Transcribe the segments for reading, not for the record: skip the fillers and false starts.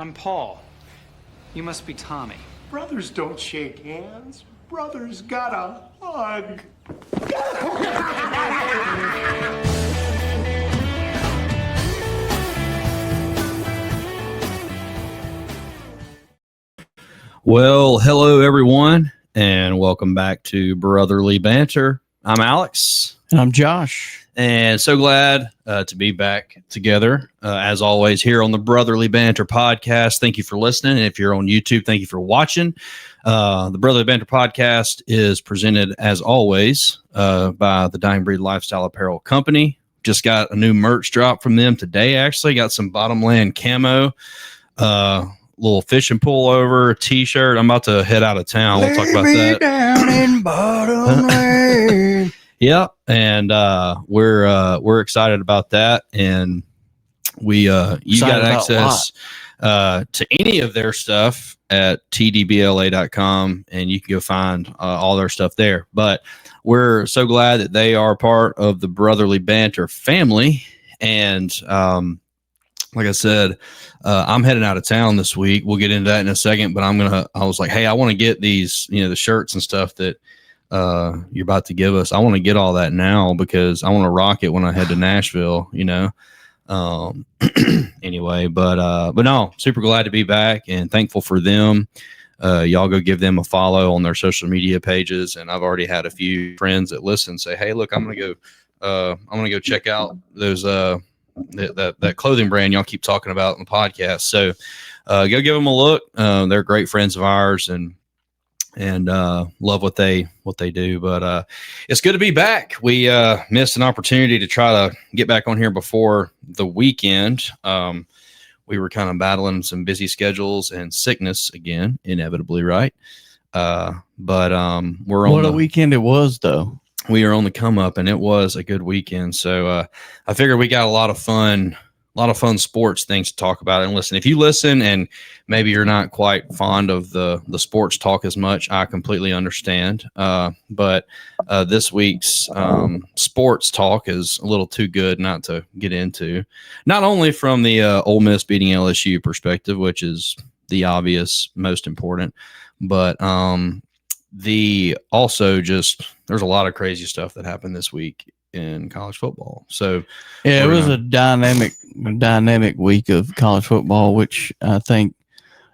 I'm Paul. You must be Tommy. Brothers don't shake hands. Brothers gotta hug. Well, hello everyone, and welcome back to Brotherly Banter. I'm Alex. And I'm Josh. And so glad to be back together, as always, here on the Brotherly Banter podcast. Thank you for listening. And if you're on YouTube, thank you for watching. The Brotherly Banter podcast is presented, as always, by the Dying Breed Lifestyle Apparel Company. Just got a new merch drop from them today, actually. Got some Bottomland camo, little fishing pullover, t-shirt. I'm about to head out of town. We'll talk about that. Down in Bottomland. Yeah, and we're excited about that, and you got access to any of their stuff at tdbla.com, and you can go find all their stuff there. But we're so glad that they are part of the Brotherly Banter family, and like I said, I'm heading out of town this week. We'll get into that in a second, but I was like, hey, I want to get these, the shirts and stuff that you're about to give us. I want to get all that now because I want to rock it when I head to Nashville, anyway, but no, super glad to be back and thankful for them. Y'all go give them a follow on their social media pages. And I've already had a few friends that listen say, hey, look, I'm going to go check out those, that clothing brand y'all keep talking about on the podcast. So go give them a look. They're great friends of ours and love what they do. But it's good to be back. We missed an opportunity to try to get back on here before the weekend. We were kind of battling some busy schedules and sickness again, inevitably, right? But we're on what a weekend it was, though. We are on the come up, and it was a good weekend. So I figured we got a lot of fun sports things to talk about. And listen, if you listen and maybe you're not quite fond of the sports talk as much, I completely understand. But this week's sports talk is a little too good not to get into. Not only from the Ole Miss beating LSU perspective, which is the obvious most important, but there's a lot of crazy stuff that happened this week in college football. So yeah, it was a dynamic week of college football, which I think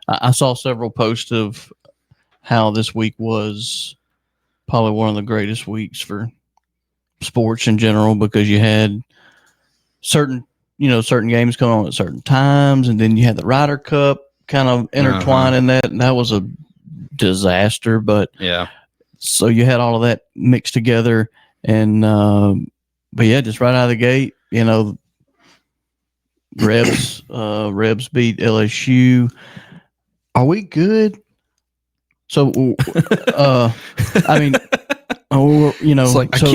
I saw several posts of how this week was probably one of the greatest weeks for sports in general, because you had certain games going on at certain times, and then you had the Ryder Cup kind of intertwined in that, and that was a disaster. But yeah, so you had all of that mixed together, and but yeah, just right out of the gate, Rebs beat LSU. Are we good? So I mean, it's like, so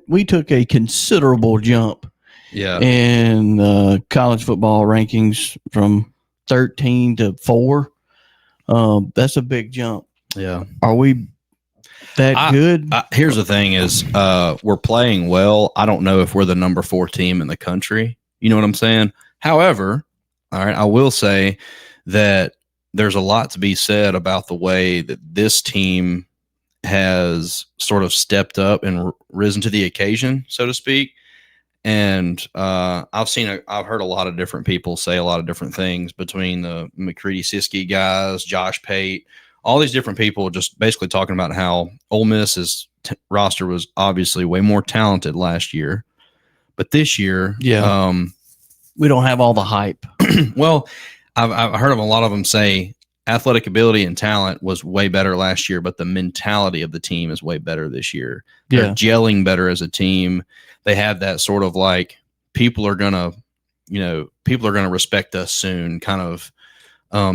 we took a considerable jump in college football rankings from 13 to 4. That's a big jump. Yeah. Are we that good? Here's the thing is, we're playing well. I don't know if we're the number 4 team in the country. You know what I'm saying? However, all right, I will say that there's a lot to be said about the way that this team has sort of stepped up and risen to the occasion, so to speak. And I've heard a lot of different people say a lot of different things between the McCready-Siskey guys, Josh Pate, all these different people just basically talking about how Ole Miss's roster was obviously way more talented last year. But this year, we don't have all the hype. Well, I've heard of a lot of them say athletic ability and talent was way better last year, but the mentality of the team is way better this year. They're gelling better as a team. They have that sort of like people are gonna respect us soon kind of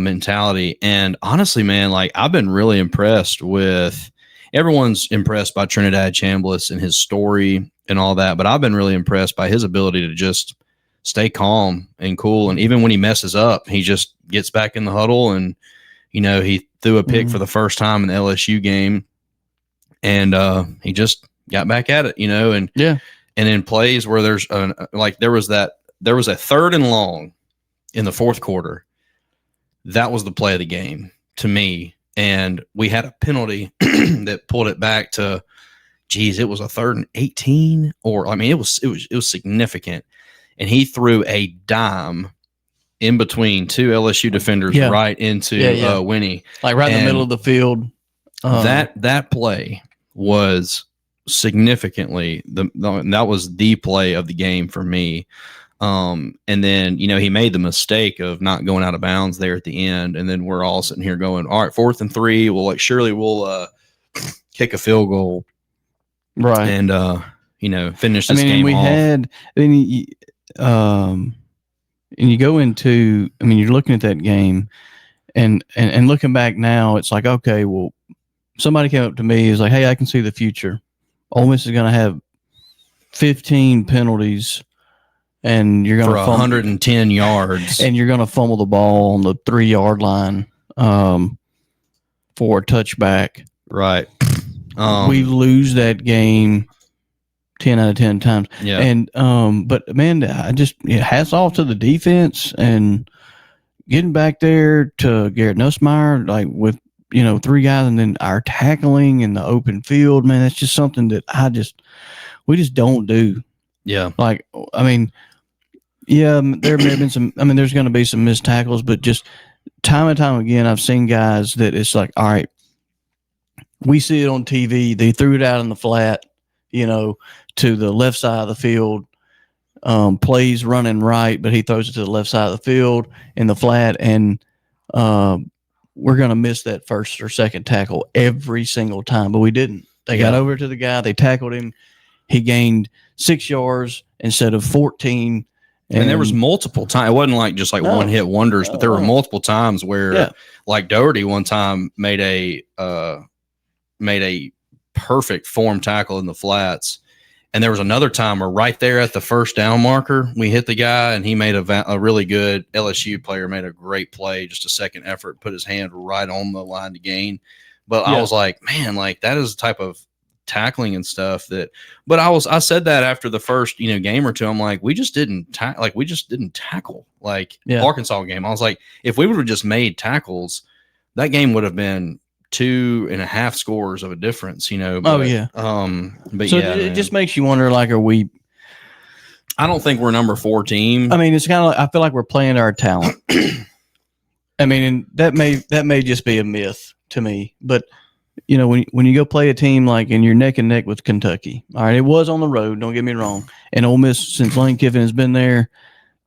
mentality. And honestly, man, like I've been really impressed with. Everyone's impressed by Trinidad Chambliss and his story and all that, but I've been really impressed by his ability to just stay calm and cool. And even when he messes up, he just gets back in the huddle. And, he threw a pick for the first time in the LSU game, and he just got back at it, and in plays where there was a 3rd and long in the fourth quarter. That was the play of the game to me. And we had a penalty that pulled it back to, geez, it was a 3rd and 18, or I mean, it was significant. And he threw a dime in between 2 LSU defenders right into Winnie, like right in the middle of the field. That play was significantly that was the play of the game for me. And then, he made the mistake of not going out of bounds there at the end. And then we're all sitting here going, all right, 4th and 3. Well, surely we'll kick a field goal. Right. And, finish this game off. And you go into, you're looking at that game and looking back now, it's like, okay, well, somebody came up to me, is like, hey, I can see the future. Ole Miss is going to have 15 penalties, and you're going to 110 yards, and you're going to fumble the ball on the 3-yard line for a touchback. Right. We lose that game 10 out of 10 times. Yeah. And but man, I just hats off to the defense and getting back there to Garrett Nussmeier, like with 3 guys, and then our tackling in the open field, man, that's just something that we just don't do. Yeah. Like, there may have been some, there's going to be some missed tackles, but just time and time again, I've seen guys that it's like, all right, we see it on TV. They threw it out in the flat, to the left side of the field. Plays running right, but he throws it to the left side of the field in the flat, and we're going to miss that first or second tackle every single time. But we didn't. They got over to the guy. They tackled him. He gained 6 yards instead of 14. And there was multiple times. It wasn't like just one hit wonders, but there were multiple times where, like Doherty one time made a perfect form tackle in the flats. And there was another time where right there at the first down marker, we hit the guy, and he made a really good LSU player, made a great play, just a second effort, put his hand right on the line to gain. But I was like, man, like that is the type of tackling and stuff but I said that after the first, game or two, I'm like, we just didn't tackle like Arkansas game. I was like, if we would have just made tackles, that game would have been 2.5 scores of a difference, But, but so it just makes you wonder, like, are we? I don't think we're number 4 team. It's kind of like, I feel like we're playing our talent. And that may just be a myth to me, but when you go play a team like, and you're neck and neck with Kentucky, all right, it was on the road. Don't get me wrong. And Ole Miss, since Lane Kiffin has been there,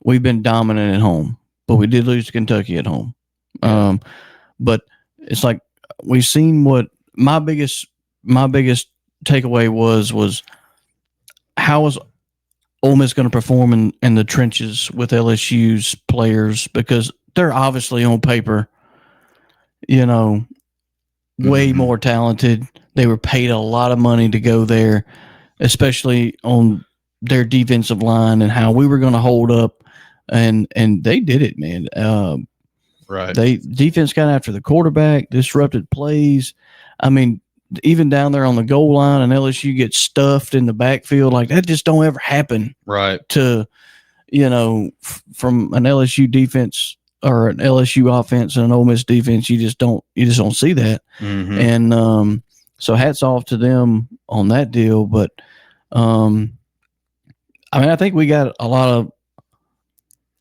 we've been dominant at home, but we did lose to Kentucky at home. But it's like, we've seen what my biggest takeaway was how is Ole Miss going to perform in the trenches with LSU's players, because they're obviously on paper, way more talented. They were paid a lot of money to go there, especially on their defensive line and how we were going to hold up, and they did it, man. Right. Defense got after the quarterback, disrupted plays. Even down there on the goal line, and LSU gets stuffed in the backfield. Like, that just don't ever happen. Right. To, from an LSU defense or an LSU offense and an Ole Miss defense, you just don't see that. Mm-hmm. And so hats off to them on that deal. But I think we got a lot of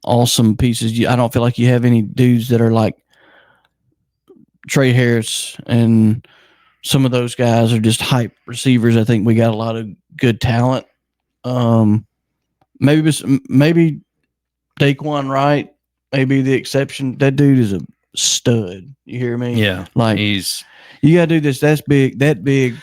awesome pieces. I don't feel like you have any dudes that are like Trey Harris, and some of those guys are just hype receivers. I think we got a lot of good talent. Maybe Daquan Wright may be the exception. That dude is a stud. You hear me? Yeah. Like, you got to do this. That big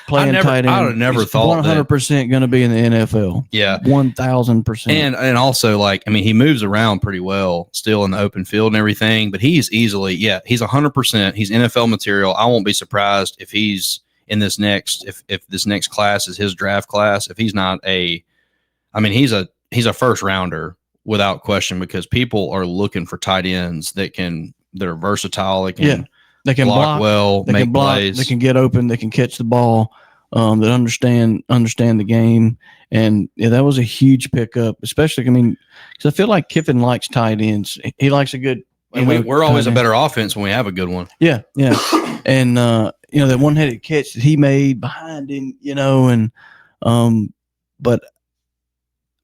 playing tight end. I would have never thought 100% going to be in the NFL. Yeah. 1,000%. And also, like, he moves around pretty well still in the open field and everything, but he's easily, he's 100%. He's NFL material. I won't be surprised if he's in this if this next class is his draft class, if he's not he's a first rounder without question, because people are looking for tight ends that are versatile. They can block well, make plays. They can get open. They can catch the ball. that understand the game. And yeah, that was a huge pickup, especially, because I feel like Kiffin likes tight ends. He likes a good, And we're always a better offense when we have a good one. Yeah. And, that one-headed catch that he made behind him, but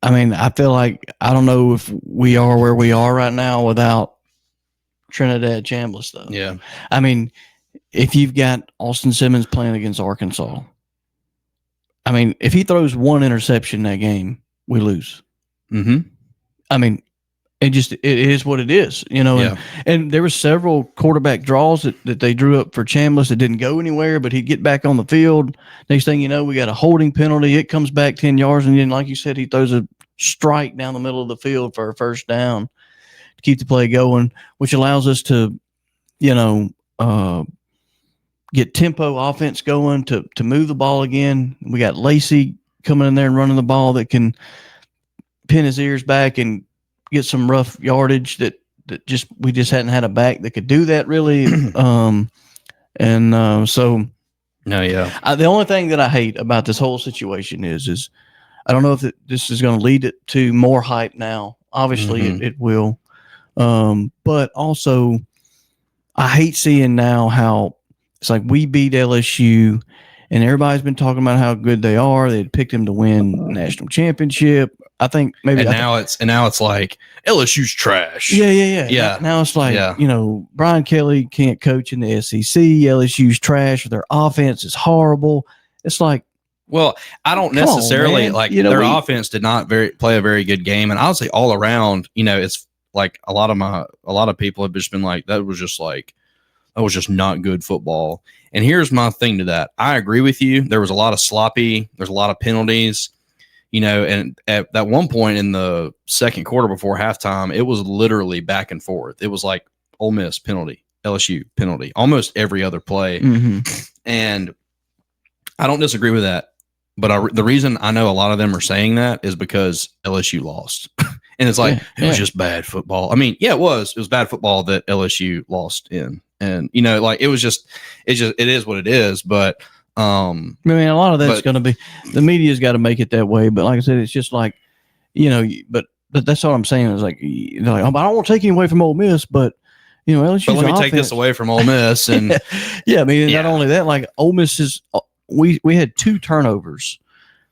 I feel like, I don't know if we are where we are right now without Trinidad Chambliss, though. Yeah. If you've got Austin Simmons playing against Arkansas, if he throws one interception that game, we lose. Mm-hmm. It is what it is, and there were several quarterback draws that they drew up for Chambliss that didn't go anywhere, but he'd get back on the field. Next thing you know, we got a holding penalty. It comes back 10 yards. And then, like you said, he throws a strike down the middle of the field for a first down to keep the play going, which allows us to, get tempo offense going to move the ball again. We got Lacey coming in there and running the ball that can pin his ears back and get some rough yardage that we just hadn't had a back that could do that really. So no, yeah. The only thing that I hate about this whole situation is I don't know if this is going to lead it to more hype now. Obviously it will. But also I hate seeing now how it's like we beat LSU and everybody's been talking about how good they are. They'd picked them to win national championship. I think maybe now it's like LSU's trash. Yeah. Now it's like, Brian Kelly can't coach in the SEC. LSU's trash. Their offense is horrible. It's like, well, I don't necessarily their offense did not play a very good game. And I'll say all around, it's like a lot of people have just been like, that was just not good football. And here's my thing to that. I agree with you. There was a lot of sloppy, there's a lot of penalties, and at that one point in the second quarter before halftime, it was literally back and forth. It was like Ole Miss penalty, LSU penalty, almost every other play. Mm-hmm. And I don't disagree with that. But the reason I know a lot of them are saying that is because LSU lost. And it's like, it was just bad football. It was bad football that LSU lost in. And, it is what it is. But, a lot of that's going to be, the media's got to make it that way. But like I said, it's just like, but that's what I'm saying is like, they're like, I don't want to take any away from Ole Miss, but, LSU's but let me take this away from Ole Miss. And not only that, like Ole Miss is, we had 2 turnovers.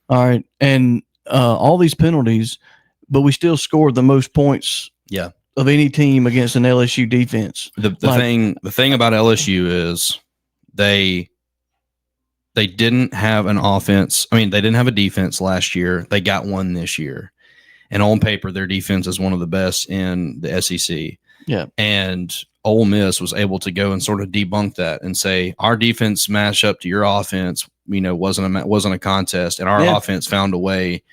All right. And, all these penalties, but we still scored the most points of any team against an LSU defense. The thing about LSU is they didn't have an offense. They didn't have a defense last year. They got one this year. And on paper, their defense is one of the best in the SEC. Yeah. And Ole Miss was able to go and sort of debunk that and say, our defense matched up to your offense, wasn't a contest. And our offense found a way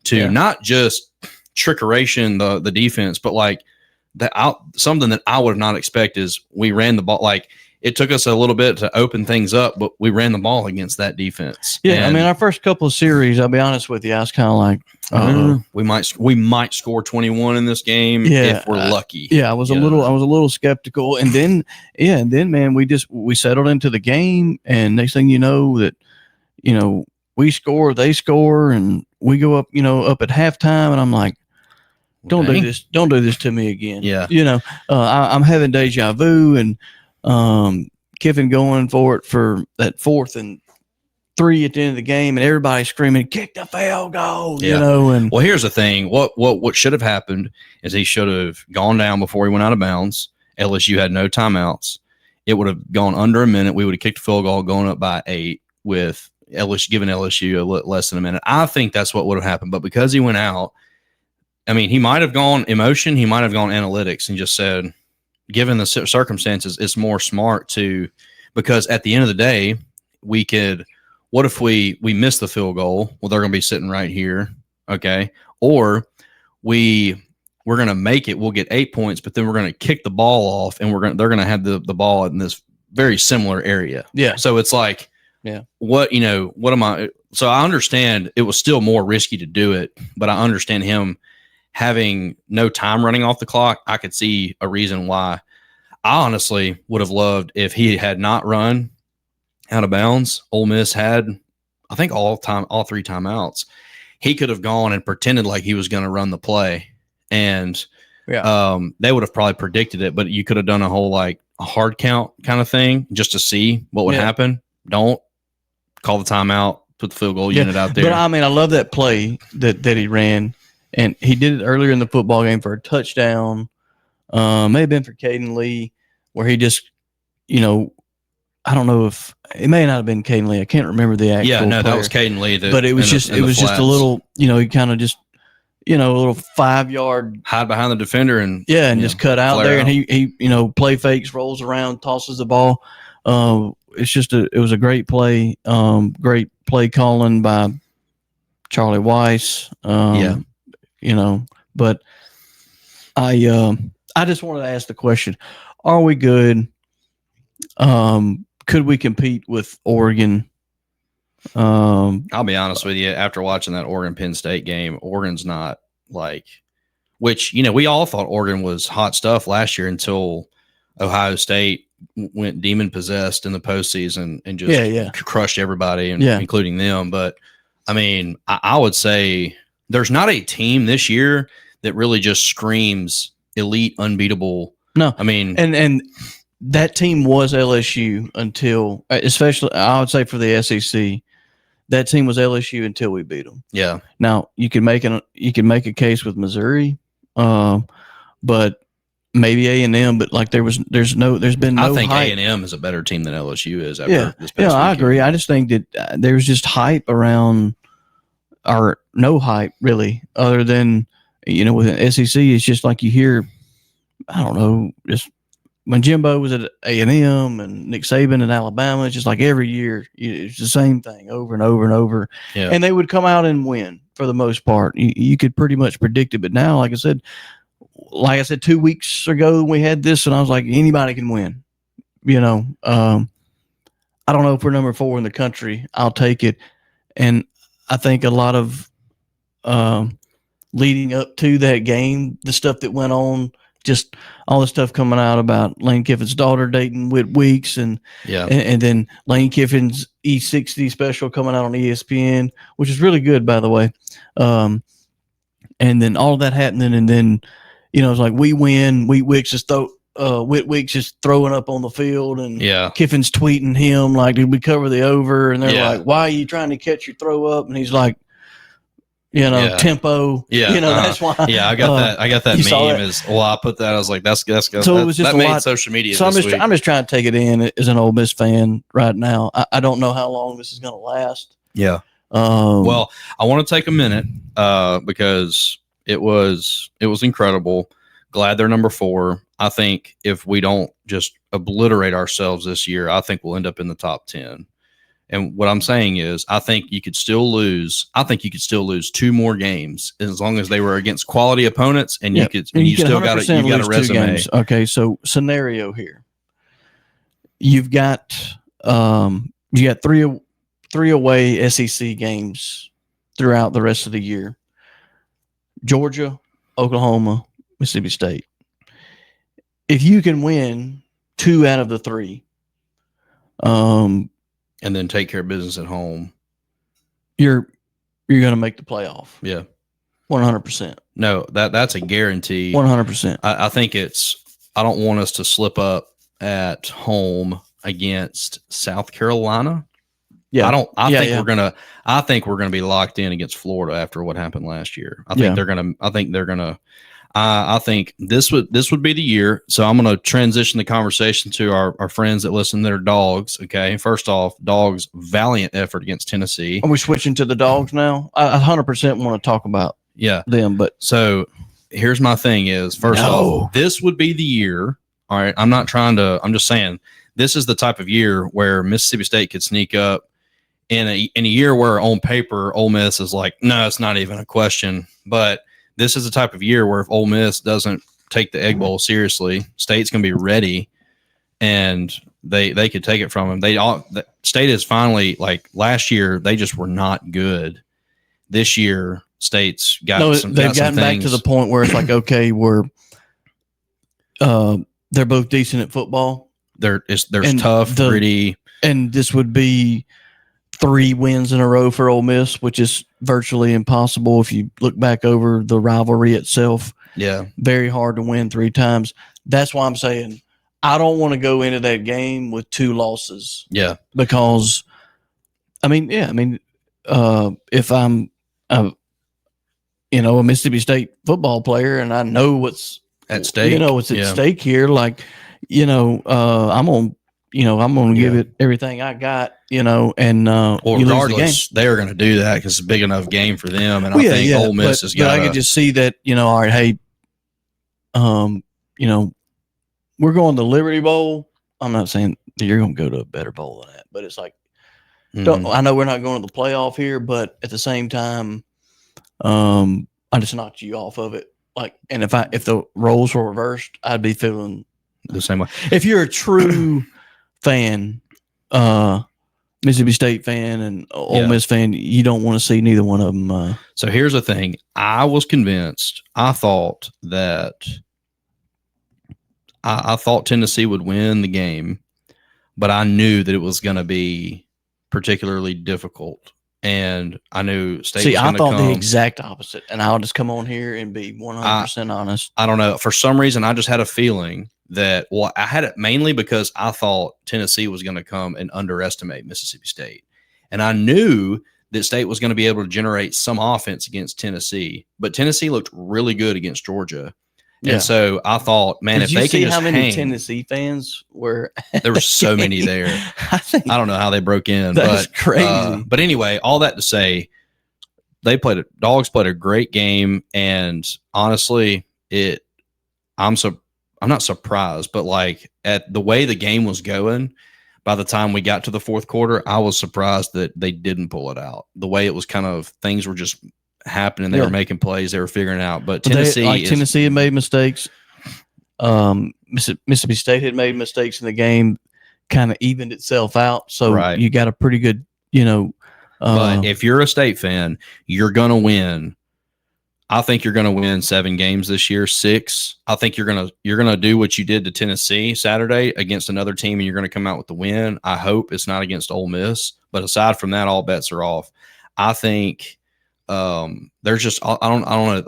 to not just trickeration the defense, but like something that I would have not expected is we ran the ball. Like it took us a little bit to open things up, but we ran the ball against that defense. Yeah. And our first couple of series, I'll be honest with you, I was kind of like, we might score 21 in this game if we're lucky. I was a little skeptical. And then, man, we settled into the game. And next thing you know that, we score, they score, and we go up, up at halftime. And I'm like, don't do this to me again. Yeah. I'm having deja vu, and Kiffin going for it for that 4th and 3 at the end of the game, and everybody screaming, kick the field goal, and well, here's the thing. What should have happened is he should have gone down before he went out of bounds. LSU had no timeouts. It would have gone under a minute. We would have kicked a field goal going up by 8 with giving LSU less than a minute. I think that's what would have happened. But because he went out, he might have gone emotion. He might have gone analytics and just said, given the circumstances, it's more smart because at the end of the day, what if we miss the field goal? Well, they're going to be sitting right here. Okay. Or we're going to make it, we'll get 8 points, but then we're going to kick the ball off and they're going to have the ball in this very similar area. Yeah. So it's like, what am I? So I understand it was still more risky to do it, but I understand him having no time running off the clock. I could see a reason why. I honestly would have loved if he had not run out of bounds. Ole Miss had I think all 3 timeouts, he could have gone and pretended like he was going to run the play, and they would have probably predicted it. But you could have done a whole like a hard count kind of thing just to see what would happen. Don't call the timeout, put the field goal unit out there. But I mean, I love that play that he ran, and he did it earlier in the football game for a touchdown. May have been for Caden Lee, where he just, I don't know if it may not have been Caden Lee. I can't remember the actual. Yeah, no, that was Caden Lee. But it was just a little, he kind of just, a little 5-yard hide behind the defender and just cut out there, and he play fakes, rolls around, tosses the ball. It was a great play, great play calling by Charlie Weiss. But I just wanted to ask the question: are we good? Could we compete with Oregon? I'll be honest with you. After watching that Oregon-Penn State game, Oregon's not like, which, we all thought Oregon was hot stuff last year until Ohio State went demon-possessed in the postseason and just crushed everybody, including them. But, I mean, I would say there's not a team this year that really just screams elite, unbeatable. No. I mean, and that team was LSU until, especially I would say for the SEC, that team was LSU until we beat them. Yeah. Now you can make a case with Missouri, but maybe A&M. But like there's been no. I think hype. A&M is a better team than LSU is. This past I weekend. agree. I just think that there's just hype around, or no hype really, other than with an SEC. It's just like you hear. I don't know, just. When Jimbo was at A&M and Nick Saban at Alabama, it's just like every year, it's the same thing over and over and over. Yeah. And they would come out and win for the most part. You could pretty much predict it. But now, like I said, 2 weeks ago, we had this, and I was like, anybody can win. I don't know if we're number 4 in the country. I'll take it. And I think a lot of leading up to that game, the stuff that went on, just all the stuff coming out about Lane Kiffin's daughter dating Whit Weeks, and then Lane Kiffin's E60 special coming out on ESPN, which is really good, by the way. And then all of that happening, and then it's like we win. Whit Weeks is throwing up on the field, and Kiffin's tweeting him like, "Did we cover the over?" And they're like, "Why are you trying to catch your throw up?" And he's like, tempo. That's why. Yeah, I got that meme. I put that. I was like, that's so it was just that made social media. So this week. I'm just trying to take it in as an Ole Miss fan right now. I don't know how long this is going to last. Yeah. Well, I want to take a minute because it was incredible. Glad they're number 4. I think if we don't just obliterate ourselves this year, I think we'll end up in the top 10. And what I'm saying is, I think you could still lose. I think you could still lose 2 more games as long as they were against quality opponents, and you still got a resume. Okay, so scenario here: you've got 3 away SEC games throughout the rest of the year. Georgia, Oklahoma, Mississippi State. If you can win 2 out of the 3, and then take care of business at home, you're going to make the playoff. Yeah, 100%. No, that's a guarantee. 100%. I think I don't want us to slip up at home against South Carolina. Yeah, I think we're gonna be locked in against Florida after what happened last year. I think this would be the year. So I'm going to transition the conversation to our friends that listen to their Dogs. Okay. First off, Dogs' valiant effort against Tennessee. Are we switching to the Dogs now? I 100% want to talk about them. But so here's my thing is, first off, this would be the year. All right. I'm just saying this is the type of year where Mississippi State could sneak up in a year where on paper, Ole Miss is like, no, it's not even a question. But this is the type of year where if Ole Miss doesn't take the Egg Bowl seriously, State's going to be ready, and they could take it from them. State is finally, like last year, they just were not good. This year, State's gotten back to the point where it's like, okay, they're both decent at football. There's tough, gritty, and this would be 3 wins in a row for Ole Miss, which is virtually impossible if you look back over the rivalry itself. Yeah. Very hard to win 3 times. That's why I'm saying I don't want to go into that game with 2 losses. Yeah. Because, if I'm, a Mississippi State football player and I know what's at stake, what's at stake here, like, I'm going to give it everything I got, and well, you lose the game. regardless, they're going to do that because it's a big enough game for them. And I think Ole Miss has got. But I could just see that, all right, hey, we're going to Liberty Bowl. I'm not saying you're going to go to a better bowl than that, but it's like, I know we're not going to the playoff here, but at the same time, I just knocked you off of it. Like, and if the roles were reversed, I'd be feeling the same way. If you're a true fan, Mississippi State fan and Ole Miss fan, you don't want to see neither one of them. So here's the thing. I was convinced. I thought Tennessee would win the game, but I knew that it was going to be particularly difficult. And I knew State was going to come. I thought the exact opposite. And I'll just come on here and be 100% honest. I don't know. For some reason, I just had a feeling that, I had it mainly because I thought Tennessee was going to come and underestimate Mississippi State. And I knew that State was going to be able to generate some offense against Tennessee. But Tennessee looked really good against Georgia. Yeah. And so I thought, man, if they can just how many hang, Tennessee fans were? There were so many there. I don't know how they broke in. That's crazy. But anyway, all that to say, Dogs played a great game, and honestly, I'm not surprised, but like at the way the game was going, by the time we got to the fourth quarter, I was surprised that they didn't pull it out. The way it was kind of things were just happening. They were making plays. They were figuring it out. But Tennessee had made mistakes. Mississippi State had made mistakes in the game, kind of evened itself out. So you got a pretty good, but if you're a State fan, you're going to win. I think you're going to win 7 games this year, 6. I think you're going to do what you did to Tennessee Saturday against another team, and you're going to come out with the win. I hope it's not against Ole Miss, but aside from that, all bets are off. I think there's just they're going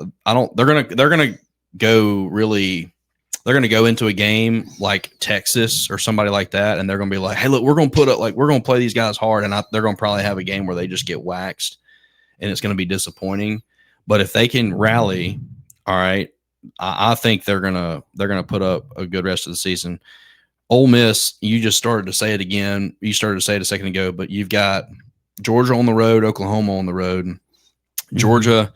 to go into a game like Texas or somebody like that, and they're going to be like, hey, look, we're going to play these guys hard, and they're going to probably have a game where they just get waxed, and it's going to be disappointing. But if they can rally, all right, I think they're gonna put up a good rest of the season. Ole Miss, you just started to say it again. You started to say it a second ago, but you've got Georgia on the road, Oklahoma on the road. Georgia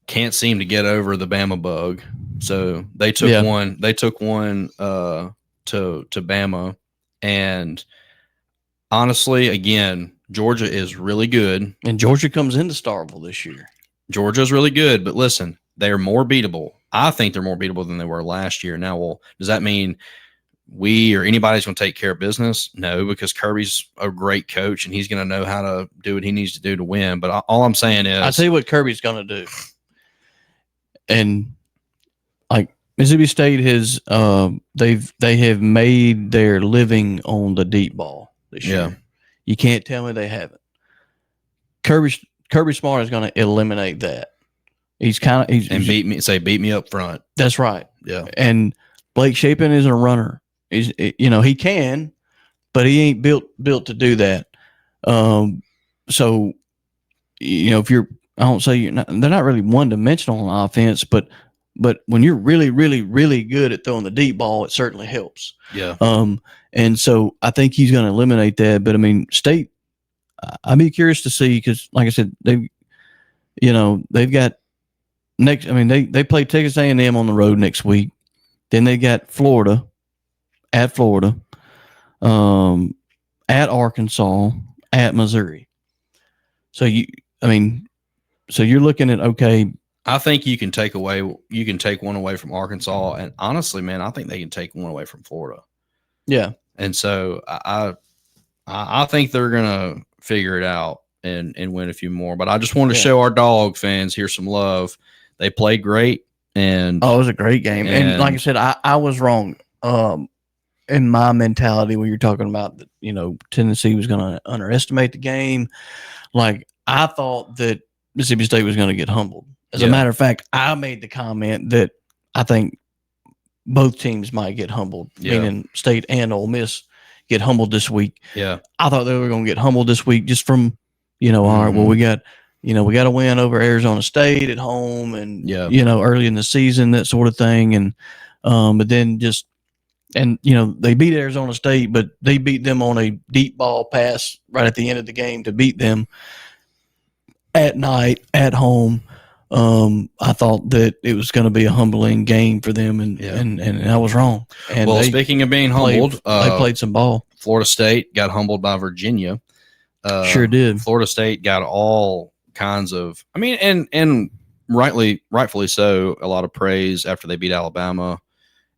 can't seem to get over the Bama bug, so they took one. They took one to Bama, and honestly, again, Georgia is really good, and Georgia comes into Starkville this year. Georgia's really good, but listen, they're more beatable. I think they're more beatable than they were last year. Now, well, does that mean we or anybody's going to take care of business? No, because Kirby's a great coach, and he's going to know how to do what he needs to do to win. But all I'm saying is, I'll tell you what Kirby's going to do. And like Mississippi State has, they have made their living on the deep ball this year. You can't tell me they haven't. Kirby Smart is going to eliminate that. Beat me up front. That's right. Yeah. And Blake Shapen is a runner. He can, but he ain't built to do that. So, if you're, I don't say they're not really one dimensional on offense, but when you're really, really, really good at throwing the deep ball, it certainly helps. Yeah. And so I think he's going to eliminate that. But I mean, State, I'd be curious to see, because like I said, they've got next. I mean, they play Texas A&M on the road next week. Then they got Florida, at Arkansas, at Missouri. So you're looking at, okay. I think you can take one away from Arkansas, and honestly, man, I think they can take one away from Florida. Yeah. And so I think they're gonna figure it out and win a few more. But I just wanted to show our dog fans here some love. They played great, and it was a great game. And like I said, I was wrong. in my mentality when you're talking about that, Tennessee was going to underestimate the game. Like I thought that Mississippi State was going to get humbled. As a matter of fact, I made the comment that I think both teams might get humbled, meaning State and Ole Miss get humbled this week. Yeah. I thought they were going to get humbled this week just from, all right, well, we got a win over Arizona State at home and, early in the season, that sort of thing. And, but then they beat Arizona State, but they beat them on a deep ball pass right at the end of the game to beat them at night at home. I thought that it was going to be a humbling game for them, and I was wrong. And speaking of being humbled, they played some ball. Florida State got humbled by Virginia. Sure did. Florida State got all kinds of, and rightfully so, a lot of praise after they beat Alabama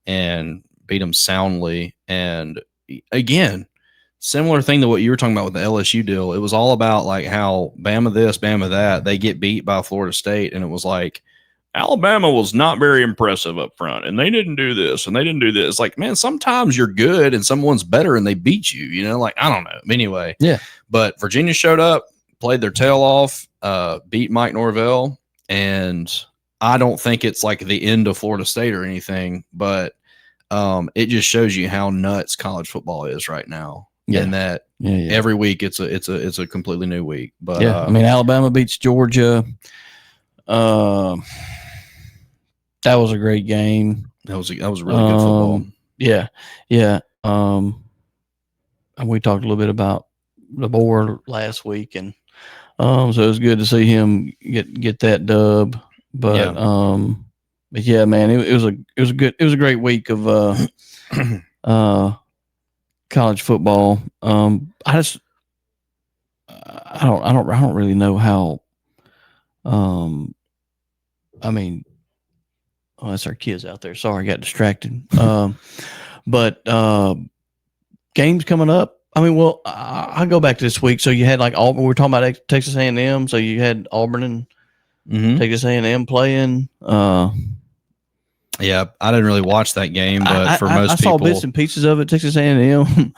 and beat them soundly. And again, similar thing to what you were talking about with the LSU deal. It was all about like how Bama this, Bama that. They get beat by Florida State, and it was like Alabama was not very impressive up front, and they didn't do this, and they didn't do this. Like, man, sometimes you're good and someone's better and they beat you, like, I don't know. Anyway. Yeah. But Virginia showed up, played their tail off, beat Mike Norvell, and I don't think it's like the end of Florida State or anything, but it just shows you how nuts college football is right now. Yeah. And that every week it's a completely new week. But Alabama beats Georgia. That was a great game. That was a really good football. Yeah. Yeah. And we talked a little bit about the board last week, and so it was good to see him get that dub. But yeah, man, it was a great week of college football. I don't really know how. That's our kids out there. Sorry, I got distracted. But games coming up. I'll go back to this week. So you had like Auburn. We were talking about Texas A&M. So you had Auburn and Texas A&M playing. Yeah, I didn't really watch that game, but for most people, I saw bits and pieces of it. Texas A&M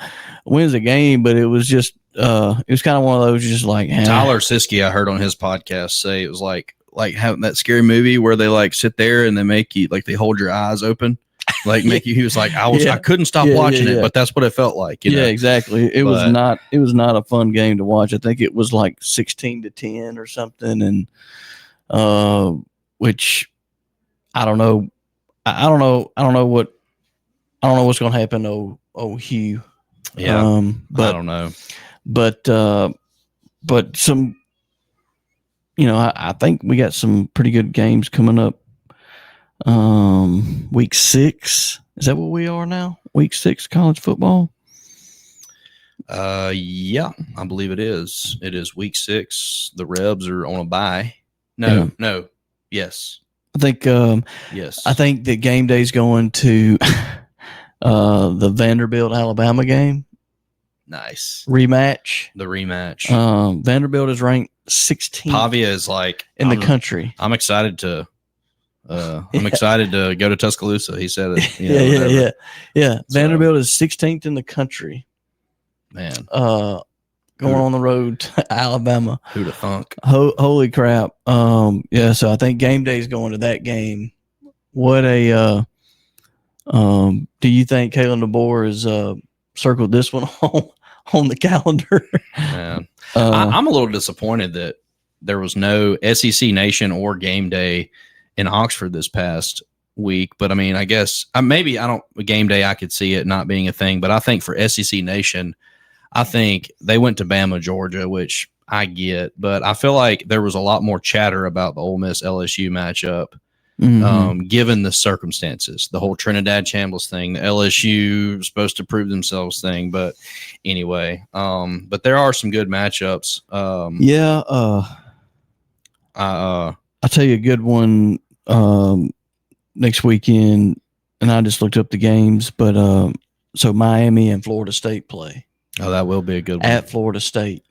wins the game, but it was just it was kind of one of those just like Tyler Siskey. I heard on his podcast say it was like having that scary movie where they like sit there and they make you like they hold your eyes open, like make you. He was like, I couldn't stop watching it, but that's what it felt like. You know? Exactly. It was not a fun game to watch. I think it was like 16-10 or something, and which I don't know. I don't know what's going to happen to Hugh. Yeah. But I don't know. But some, I think we got some pretty good games coming up. Week 6. Is that what we are now? Week 6 college football? Yeah, I believe it is. It is week 6. The Rebs are on a bye. No. Yes. I think yes. I think the game day's going to the Vanderbilt Alabama game. Nice. Rematch. The rematch. Vanderbilt is ranked 16th. Pavia is like in the country. I'm excited to excited to go to Tuscaloosa. He said it. Yeah. Vanderbilt is 16th in the country. Man. Going on the road to Alabama. Who'd have thunk? Holy crap. So I think game day is going to that game. What a do you think Kalen DeBoer has circled this one on the calendar? Man. I'm a little disappointed that there was no SEC Nation or game day in Oxford this past week. But I guess game day I could see it not being a thing. But I think for SEC Nation, I think they went to Bama, Georgia, which I get, but I feel like there was a lot more chatter about the Ole Miss LSU matchup, given the circumstances, the whole Trinidad Chambliss thing, the LSU supposed to prove themselves thing. But anyway, but there are some good matchups. I'll tell you a good one next weekend, and I just looked up the games, but so Miami and Florida State play. Oh, that will be a good one. At Florida State.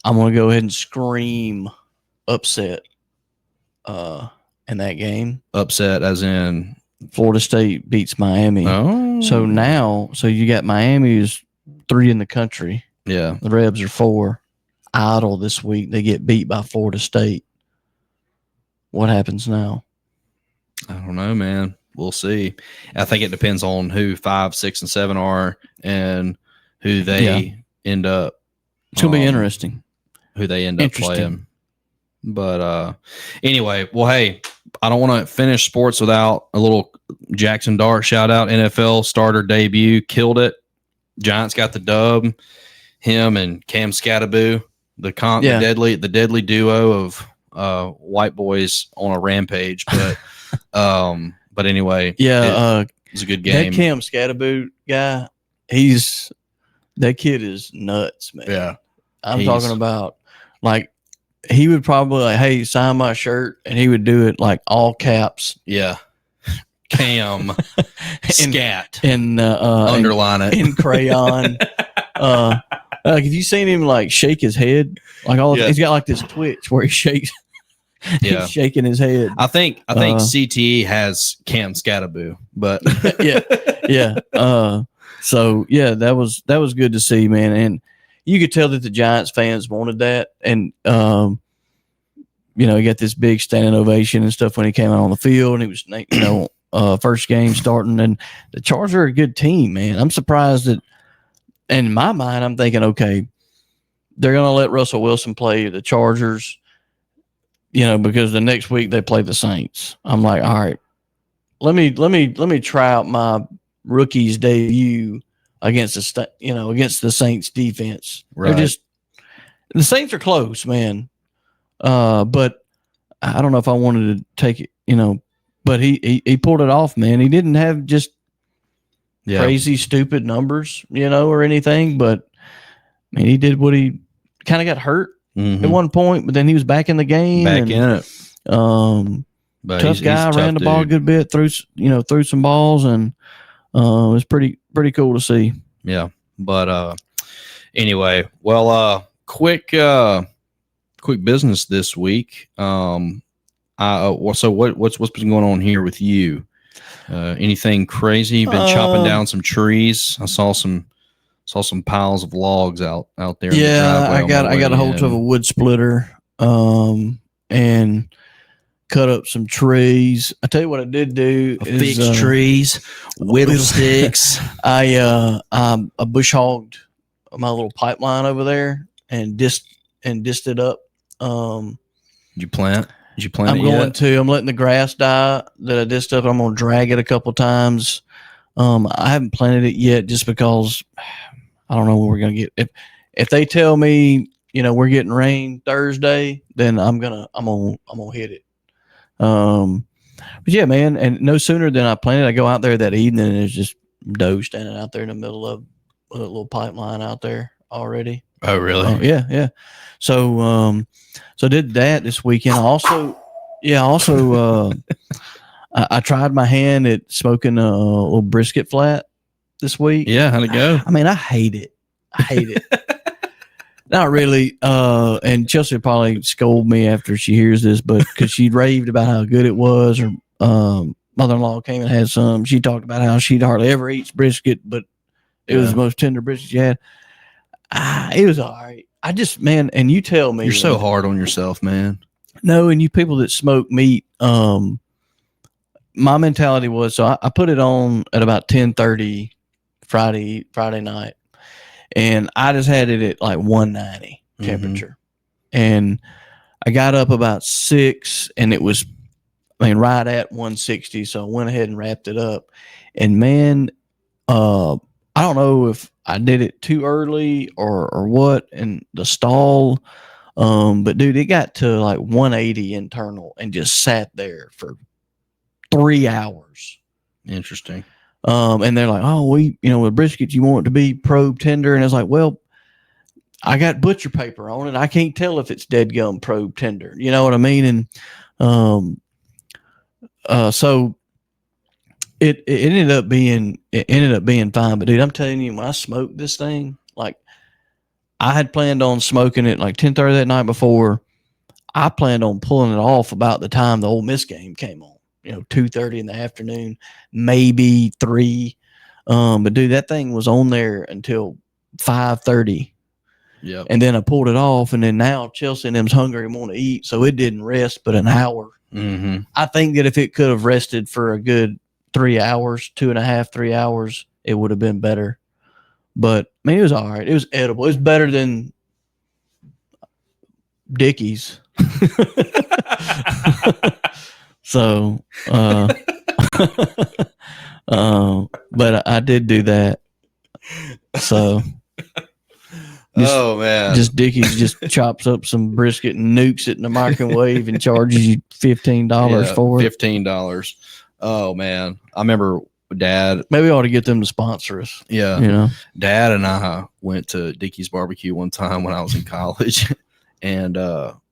I'm going to go ahead and scream upset in that game. Upset as in? Florida State beats Miami. Oh. So now, you got Miami is 3 in the country. Yeah. The Rebs are 4. Idle this week. They get beat by Florida State. What happens now? I don't know, man. We'll see. I think it depends on who 5, 6, and 7 are and who they end up. It's gonna be interesting. Who they end up playing. But anyway, well, hey, I don't want to finish sports without a little Jackson Dart shout out. NFL starter debut, killed it. Giants got the dub. Him and Cam Scattaboo, the deadly duo of white boys on a rampage. But anyway, it was a good game. That Cam Scattaboo guy, that kid is nuts, man. Yeah, I'm talking about like he would probably like, hey, sign my shirt, and he would do it like all caps. Yeah, Cam Scat and underline it in crayon. Like, have you seen him like shake his head? Like he's got like this twitch where he shakes. Yeah, he's shaking his head. I think CTE has Cam Scattaboo, but yeah. So yeah, that was good to see, man, and you could tell that the Giants fans wanted that, and he got this big standing ovation and stuff when he came out on the field, and he was first game starting, and the Chargers are a good team, man. I'm surprised that. In my mind, I'm thinking, okay, they're going to let Russell Wilson play the Chargers, because the next week they play the Saints. I'm like, all right, let me try out my rookie's debut against the Saints defense. Right. The Saints are close, man. But I don't know if I wanted to take it, but he pulled it off, man. He didn't have just crazy, stupid numbers, or anything. But I mean, he did what he kind of got hurt at one point, but then he was back in the game. In it. But tough guy, ran the ball a good bit, threw some balls, and it was pretty cool to see. Yeah. But anyway, well, quick business this week. So what's been going on here with you? Anything crazy? Been chopping down some trees. I saw some piles of logs out there. Yeah, I got a hold of a wood splitter, and cut up some trees. I tell you what I did do is fix trees, whittle sticks. I bush hogged my little pipeline over there and dissed it up. Did you plant? I'm letting the grass die that I dissed up. I'm going to drag it a couple times. I haven't planted it yet just because I don't know when we're going to get. If they tell me, we're getting rain Thursday, then I'm gonna hit it. But yeah, man, and no sooner than I planted, I go out there that evening and there's just doe standing out there in the middle of a little pipeline out there already. Oh, really? Yeah. So did that this weekend. I tried my hand at smoking a little brisket flat this week. Yeah, how'd it go? I mean, I hate it. Not really. And Chelsea will probably scold me after she hears this, but because she raved about how good it was. Her mother-in-law came and had some. She talked about how she'd hardly ever eats brisket, but it was the most tender brisket she had. It was all right. I just, man, and you tell me. You're so hard on yourself, man. No, and you people that smoke meat, my mentality was, so I put it on at about 10:30 Friday night, and I just had it at like 190 temperature. And I got up about 6, and it was, right at 160. So I went ahead and wrapped it up. And man, I don't know if I did it too early or what in the stall. But dude, it got to like 180 internal and just sat there for 3 hours. Interesting. And they're like, oh, with brisket, you want it to be probe tender. And it's like, well, I got butcher paper on it. I can't tell if it's dead gum probe tender. You know what I mean? And, so it ended up being fine. But dude, I'm telling you, when I smoked this thing, like I had planned on smoking it like 10:30 that night before. I planned on pulling it off about the time the Ole Miss game came on, 2:30 in the afternoon, maybe 3. But dude, that thing was on there until 5:30. Yep. And then I pulled it off, and then now Chelsea and them's hungry and want to eat, so it didn't rest but an hour. Mm-hmm. I think that if it could have rested for a good 3 hours, 2.5, 3 hours, it would have been better. But I mean, it was all right. It was edible. It was better than Dickies. So, but I did do that. So. Man, Just Dickies just chops up some brisket and nukes it in the microwave and charges you $15 for it. $15. Oh man, I remember Dad. Maybe we ought to get them to sponsor us. Yeah, You know, Dad and I went to Dickie's Barbecue one time when I was in college, and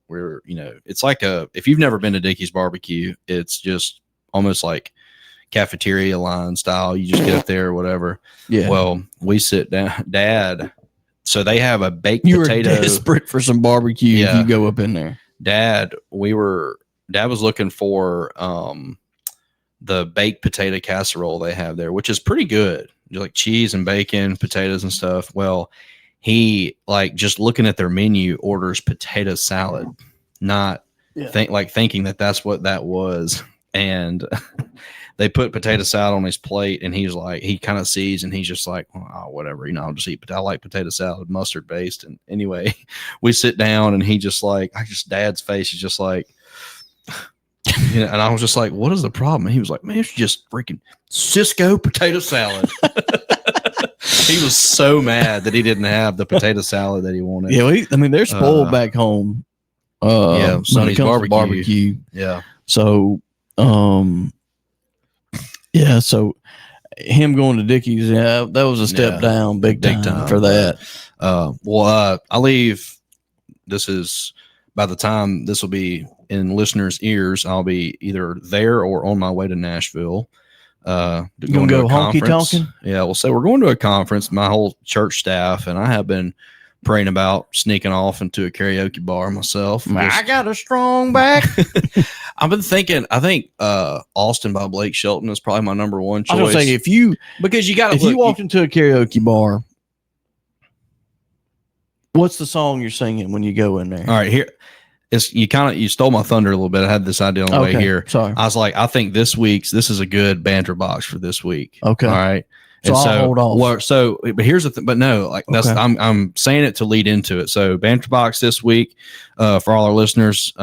we're it's like if you've never been to Dickie's Barbecue, it's just almost like cafeteria line style. You just get up there or whatever. Yeah. Well, we sit down, Dad. So they have a baked You were potato. desperate for some barbecue if Yeah. you go up in there. Dad was looking for the baked potato casserole they have there, which is pretty good. Just like cheese and bacon, potatoes and stuff. Well, he just looking at their menu orders potato salad, not thinking that that's what that was. And they put potato salad on his plate, and he's like, he kind of sees, and he's just like, oh, whatever, I'll just eat. But I like potato salad, mustard based. And anyway, we sit down, and he just Dad's face is just like, and I was just like, what is the problem? And he was like, man, it's just freaking Cisco potato salad. He was so mad that he didn't have the potato salad that he wanted. Yeah, they're spoiled back home. Sonny's barbecue. Yeah. So, so him going to Dickie's, that was a step down, big time for that. I leave. This is by the time this will be in listeners' ears, I'll be either there or on my way to Nashville. Going to go honky tonkin'? Yeah, we'll say we're going to a conference. My whole church staff and I have been praying about sneaking off into a karaoke bar myself. I got a strong back. I've been thinking. I think Austin by Blake Shelton is probably my number one choice. I was saying because you got if you walked into a karaoke bar, what's the song you're singing when you go in there? All right, here. You stole my thunder a little bit. I had this idea on the way here. Sorry. I was like, I think this is a good banter box for this week. Okay. All right. So I'll hold off. But here's the thing. But no, I'm saying it to lead into it. So banter box this week, for all our listeners,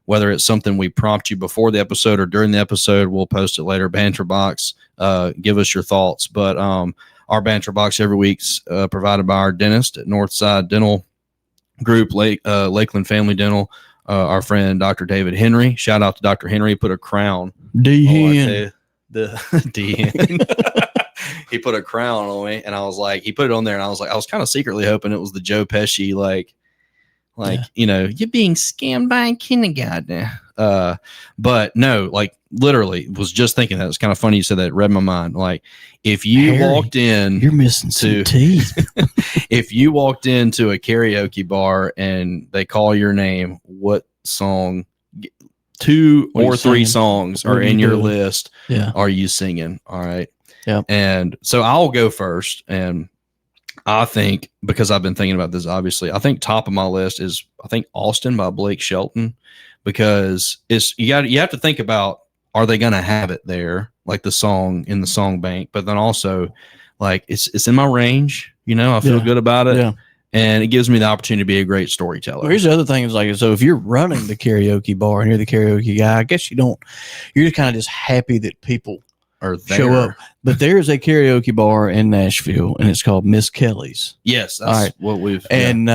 whether it's something we prompt you before the episode or during the episode, we'll post it later. Banter box. Give us your thoughts. But our banter box every week's provided by our dentist at Northside Dental Group, Lakeland Family Dental. Our friend Dr. David Henry. Shout out to Dr. Henry. Put a crown. D-Hen. The D-Hen. He put a crown on me, and I was like, he put it on there, and I was like, I was kind of secretly hoping it was the Joe Pesci, you're being scammed by a kindergarten. But no, literally was just thinking that. It's kind of funny you said that. It read my mind. Like, if you walked in, you're missing some teeth. If you walked into a karaoke bar and they call your name, what song, two or three songs are in your list? Yeah. Are you singing? All right. Yeah. And so I'll go first. And I think, because I've been thinking about this, obviously, I think top of my list is, I think, Austin by Blake Shelton, because you have to think about, are they going to have it there, like the song in the song bank, but then also it's in my range, I feel good about it. Yeah. And it gives me the opportunity to be a great storyteller. Well, here's the other thing is so if you're running the karaoke bar and you're the karaoke guy, I guess you're just kind of just happy that people or show up. But there's a karaoke bar in Nashville, and it's called Miss Kelly's. Yes, that's what we've. And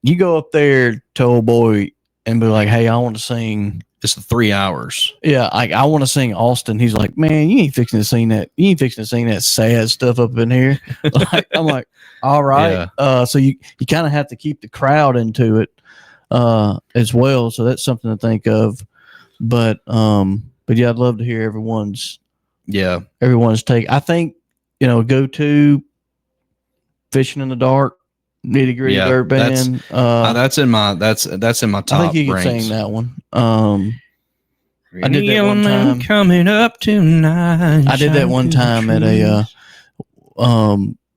you go up there to old boy and be like, "Hey, I want to sing." It's 3 hours. Yeah, I want to sing Austin. He's like, "Man, you ain't fixing to sing that. You ain't fixing to sing that sad stuff up in here." I'm like, "All right." Yeah. So you kind of have to keep the crowd into it as well. So that's something to think of. But yeah, I'd love to hear everyone's take. I think, go to Fishing in the Dark, Nitty Gritty Dirt Band. That's in my top. I think you can ranks. sing that one. I did that one time. Coming up tonight. I did that one time at a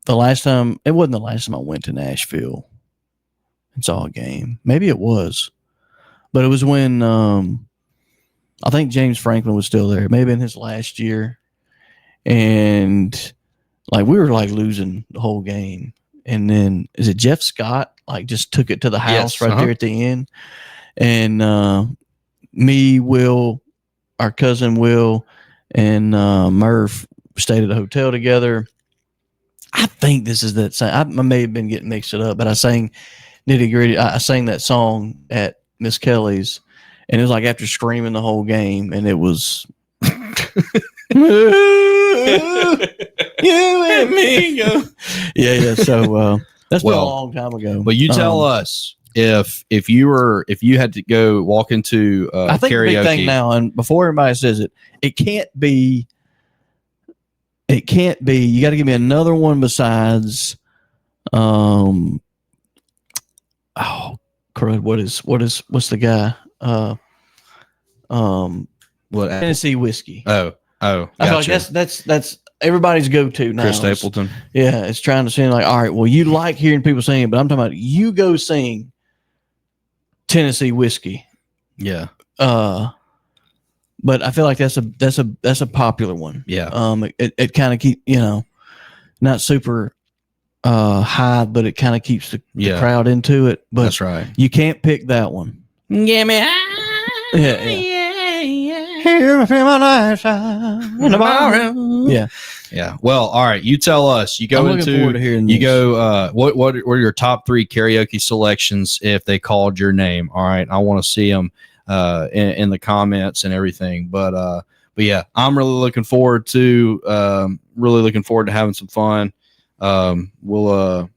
the last time. It wasn't the last time I went to Nashville and saw a game. Maybe it was, but it was when I think James Franklin was still there. Maybe in his last year, and like we were like losing the whole game. And then is it Jeff Scott like just took it to the house right there at the end, and me, Will, our cousin Will, and Murph stayed at a hotel together. I think this is that same. I may have been getting mixed it up, but I sang Nitty Gritty. I sang that song at Miss Kelly's, and it was like after screaming the whole game, and it was you and me go. Yeah. So that's been a long time ago. But you tell us if you had to go walk into I think karaoke. the big thing now, and before everybody says it, it can't be. You got to give me another one besides. Oh, crud! What's the guy? What Tennessee whiskey. Oh, I feel like that's everybody's go-to now. Chris Stapleton. Yeah, it's trying to sing like, all right, well, you like hearing people sing it, but I'm talking about you go sing Tennessee whiskey. Yeah. But I feel like that's a popular one. Yeah. It kind of keep not super high, but it kind of keeps the crowd into it. But that's right. You can't pick that one. Get me high. Yeah. Yeah. Well, all right. You tell us. You go what are your top 3 karaoke selections if they called your name? All right. I want to see them in the comments and everything. But yeah, I'm really looking forward to having some fun. But we're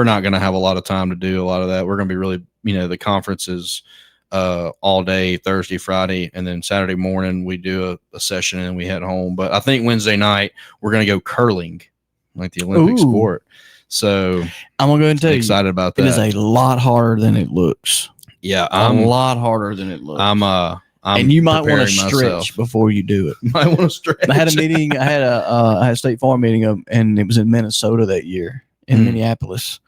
not going to have a lot of time to do a lot of that. We're going to be really, the conference is all day Thursday, Friday, and then Saturday morning we do a session and we head home. But I think Wednesday night we're going to go curling, like the Olympic sport. So I'm going to go and tell you, excited about that. It is a lot harder than it looks. Yeah, a lot harder than it looks. And you might want to stretch before you do it. Might want to stretch. I had a meeting. I had a State Farm meeting and it was in Minnesota that year in Minneapolis,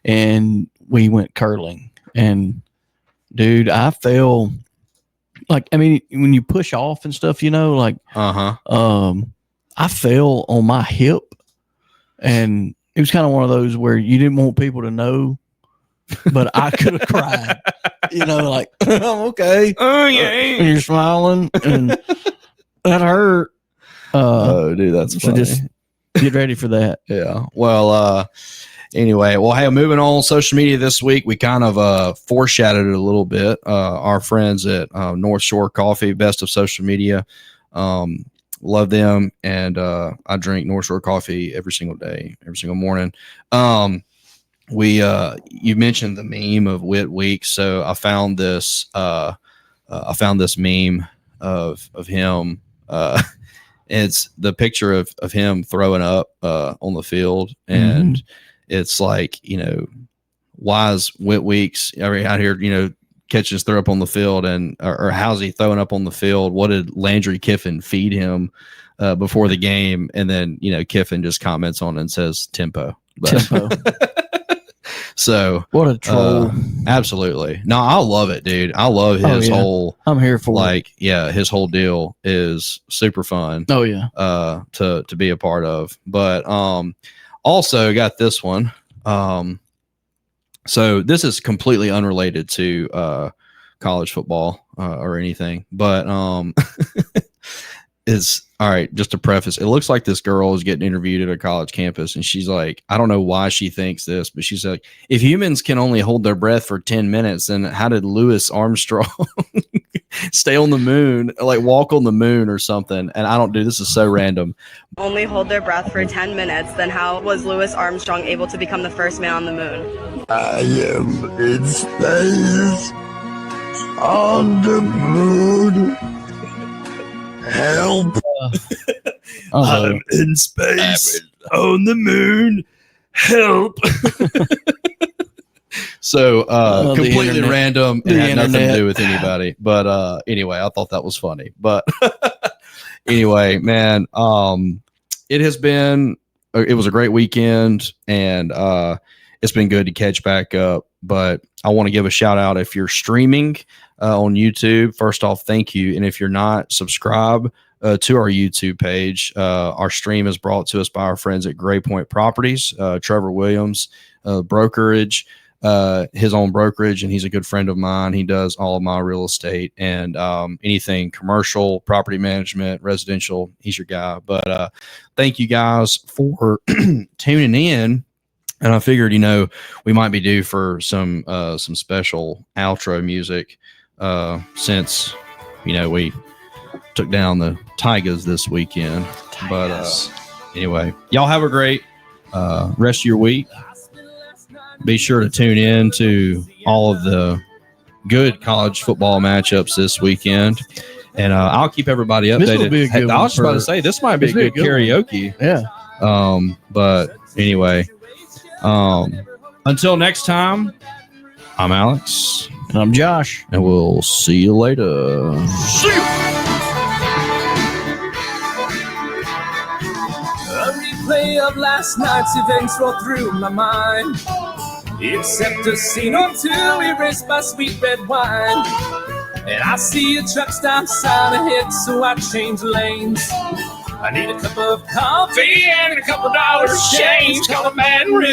and we went curling. And dude, I feel like, when you push off and stuff, I fell on my hip, and it was kind of one of those where you didn't want people to know, but I could have cried, like, I'm okay. Oh yeah. And you're smiling, and that hurt. Oh, dude, that's funny. So just get ready for that. Yeah. Well, anyway, hey, moving on social media this week, we kind of foreshadowed it a little bit. Our friends at North Shore Coffee, best of social media, love them, and I drink North Shore Coffee every single day, every single morning. You mentioned the meme of Wit Week, so I found this meme of him. It's the picture of him throwing up on the field, and it's like, why is Wit Weeks out here, catching his throw up on the field, and or how's he throwing up on the field? What did Landry Kiffin feed him before the game? And then, Kiffin just comments on it and says tempo. Tempo. So what a troll. Absolutely. No, I love it, dude. I love his whole, I'm here for it. His whole deal is super fun. Oh yeah. To be a part of. But also got this one. So this is completely unrelated to college football or anything, but is all right. Just to preface, it looks like this girl is getting interviewed at a college campus, and she's like, I don't know why she thinks this, but she's like, if humans can only hold their breath for 10 minutes, then how did Louis Armstrong stay on the moon, like walk on the moon or something? And I don't do this is so random. Only hold their breath for 10 minutes, then how was Louis Armstrong able to become the first man on the moon? I am in space on the moon. Help. I'm in space on the moon. Help. So The completely internet. random The and had nothing to internet. do with anybody. But anyway, I thought that was funny. But anyway, man, it has been it was a great weekend, and it's been good to catch back up. But I want to give a shout out if you're streaming on YouTube. First off, thank you. And if you're not, subscribe to our YouTube page. Our stream is brought to us by our friends at Gray Point Properties, Trevor Williams, brokerage, his own brokerage, and he's a good friend of mine. He does all of my real estate and anything commercial, property management, residential. He's your guy. But thank you guys for tuning in. And I figured, we might be due for some special outro music since, we took down the Tigers this weekend. But anyway, y'all have a great rest of your week. Be sure to tune in to all of the good college football matchups this weekend. And I'll keep everybody updated. This will be a good I was just about to one say, this might be a good karaoke. Yeah. But anyway, until next time, I'm Alex. And I'm Josh. And we'll see you later. See you. A replay of last night's events roll through my mind, except a scene or two erased by sweet red wine. And I see a truck stop sign ahead, so I change lanes. I need a cup of coffee and a couple dollars change. Call a Baton Rouge.